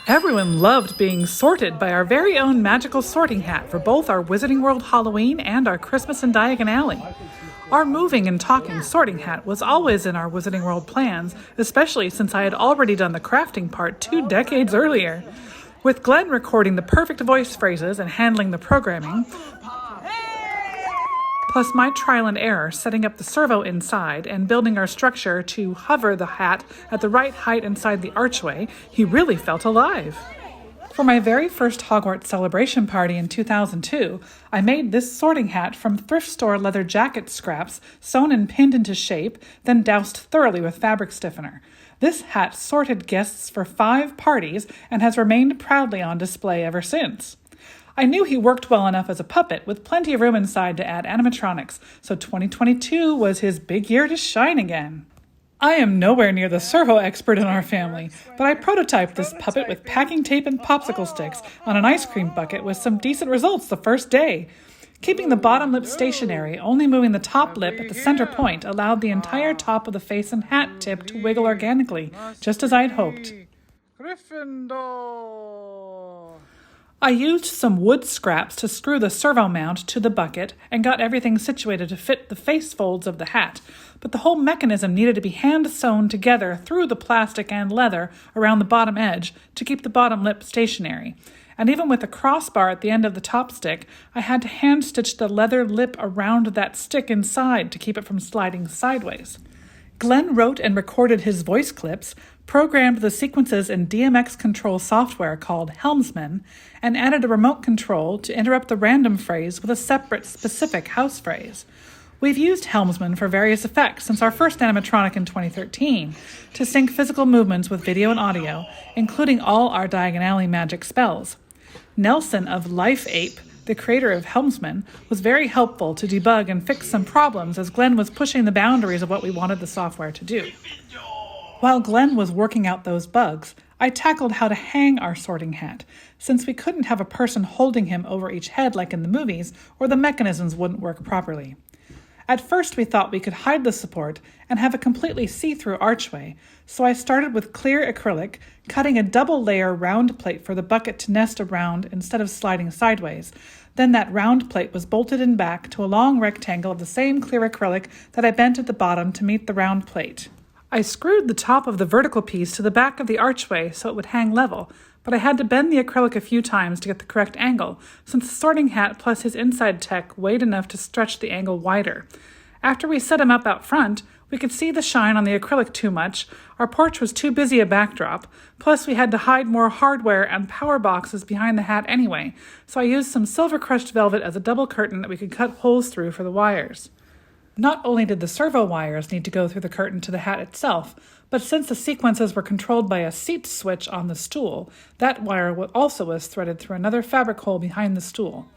Everyone loved being sorted by our very own magical sorting hat for both our Wizarding World Halloween and our Christmas in Diagon Alley. Our moving and talking sorting hat was always in our Wizarding World plans, especially since I had already done the crafting part 2 decades earlier. With Glen recording the perfect voice phrases and handling the programming, plus my trial and error setting up the servo inside and building our structure to hover the hat at the right height inside the archway, he really felt alive. For my very first Hogwarts celebration party in 2002, I made this sorting hat from thrift store leather jacket scraps sewn and pinned into shape, then doused thoroughly with fabric stiffener. This hat sorted guests for 5 parties and has remained proudly on display ever since. I knew he worked well enough as a puppet, with plenty of room inside to add animatronics, so 2022 was his big year to shine again. I am nowhere near the servo expert in our family, but I prototyped this puppet with packing tape and popsicle sticks on an ice cream bucket with some decent results the first day. Keeping the bottom lip stationary, only moving the top lip at the center point allowed the entire top of the face and hat tip to wiggle organically, just as I'd hoped. Gryffindor. I used some wood scraps to screw the servo mount to the bucket and got everything situated to fit the face folds of the hat, but the whole mechanism needed to be hand-sewn together through the plastic and leather around the bottom edge to keep the bottom lip stationary. And even with the crossbar at the end of the top stick, I had to hand-stitch the leather lip around that stick inside to keep it from sliding sideways. Glen wrote and recorded his voice clips, programmed the sequences in DMX control software called Helmsman, and added a remote control to interrupt the random phrase with a separate, specific house phrase. We've used Helmsman for various effects since our first animatronic in 2013, to sync physical movements with video and audio, including all our Diagon Alley magic spells. Nelson of Life Ape, the creator of Helmsman, was very helpful to debug and fix some problems as Glen was pushing the boundaries of what we wanted the software to do. While Glen was working out those bugs, I tackled how to hang our sorting hat, since we couldn't have a person holding him over each head like in the movies, or the mechanisms wouldn't work properly. At first we thought we could hide the support and have a completely see-through archway, so I started with clear acrylic, cutting a double-layer round plate for the bucket to nest around instead of sliding sideways. Then that round plate was bolted in back to a long rectangle of the same clear acrylic that I bent at the bottom to meet the round plate. I screwed the top of the vertical piece to the back of the archway so it would hang level, but I had to bend the acrylic a few times to get the correct angle, since the sorting hat plus his inside tech weighed enough to stretch the angle wider. After we set him up out front, we could see the shine on the acrylic too much, our porch was too busy a backdrop, plus we had to hide more hardware and power boxes behind the hat anyway, so I used some silver crushed velvet as a double curtain that we could cut holes through for the wires. Not only did the servo wires need to go through the curtain to the hat itself, but since the sequences were controlled by a seat switch on the stool, that wire also was threaded through another fabric hole behind the stool.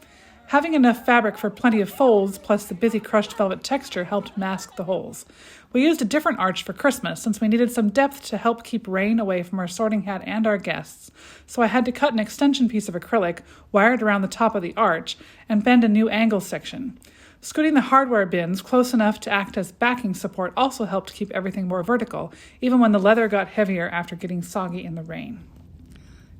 Having enough fabric for plenty of folds plus the busy crushed velvet texture helped mask the holes. We used a different arch for Christmas since we needed some depth to help keep rain away from our sorting hat and our guests, so I had to cut an extension piece of acrylic wired around the top of the arch and bend a new angle section. Scooting the hardware bins close enough to act as backing support also helped keep everything more vertical, even when the leather got heavier after getting soggy in the rain.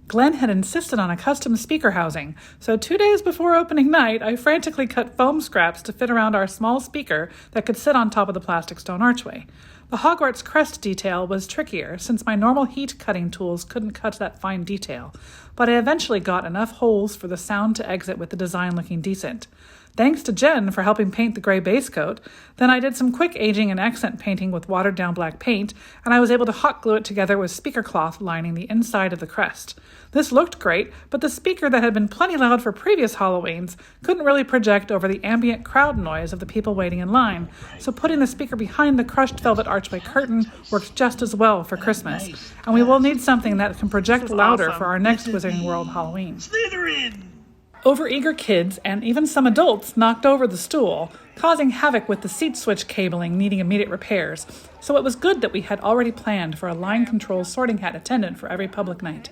Glen had insisted on a custom speaker housing, so 2 days before opening night, I frantically cut foam scraps to fit around our small speaker that could sit on top of the plastic stone archway. The Hogwarts crest detail was trickier, since my normal heat-cutting tools couldn't cut that fine detail, but I eventually got enough holes for the sound to exit with the design looking decent. Thanks to Jen for helping paint the gray base coat. Then I did some quick aging and accent painting with watered-down black paint, and I was able to hot glue it together with speaker cloth lining the inside of the crest. This looked great, but the speaker that had been plenty loud for previous Halloweens couldn't really project over the ambient crowd noise of the people waiting in line, so putting the speaker behind the crushed velvet archway curtain worked just as well for Christmas, and we will need something that can project louder for our next Wizarding World Halloween. Slytherin. Overeager kids and even some adults knocked over the stool, causing havoc with the seat switch cabling needing immediate repairs, so it was good that we had already planned for a line control sorting hat attendant for every public night.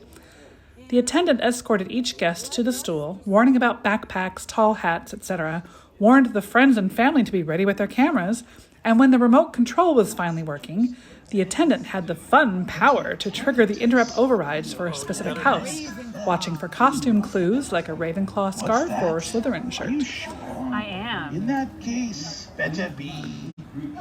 The attendant escorted each guest to the stool, warning about backpacks, tall hats, etc., warned the friends and family to be ready with their cameras, and when the remote control was finally working, The attendant had the fun power to trigger the interrupt overrides for a specific house, watching for costume clues like a Ravenclaw scarf or Slytherin shirt. I am. In that case, better be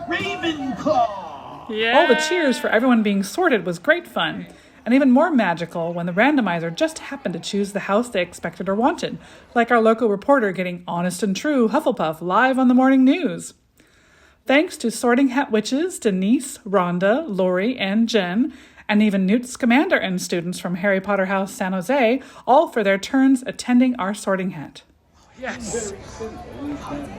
Ravenclaw! Yeah. All the cheers for everyone being sorted was great fun, and even more magical when the randomizer just happened to choose the house they expected or wanted, like our local reporter getting Honest and True Hufflepuff live on the morning news. Thanks to Sorting Hat Witches Denise, Rhonda, Lori, and Jen, and even Newt Scamander and students from Harry Potter House San Jose, all for their turns attending our sorting hat. Yes!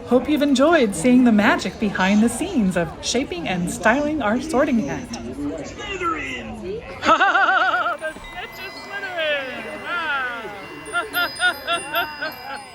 Hope you've enjoyed seeing the magic behind the scenes of shaping and styling our sorting hat. Slytherin! Ha! The snitch is Slytherin! Ah!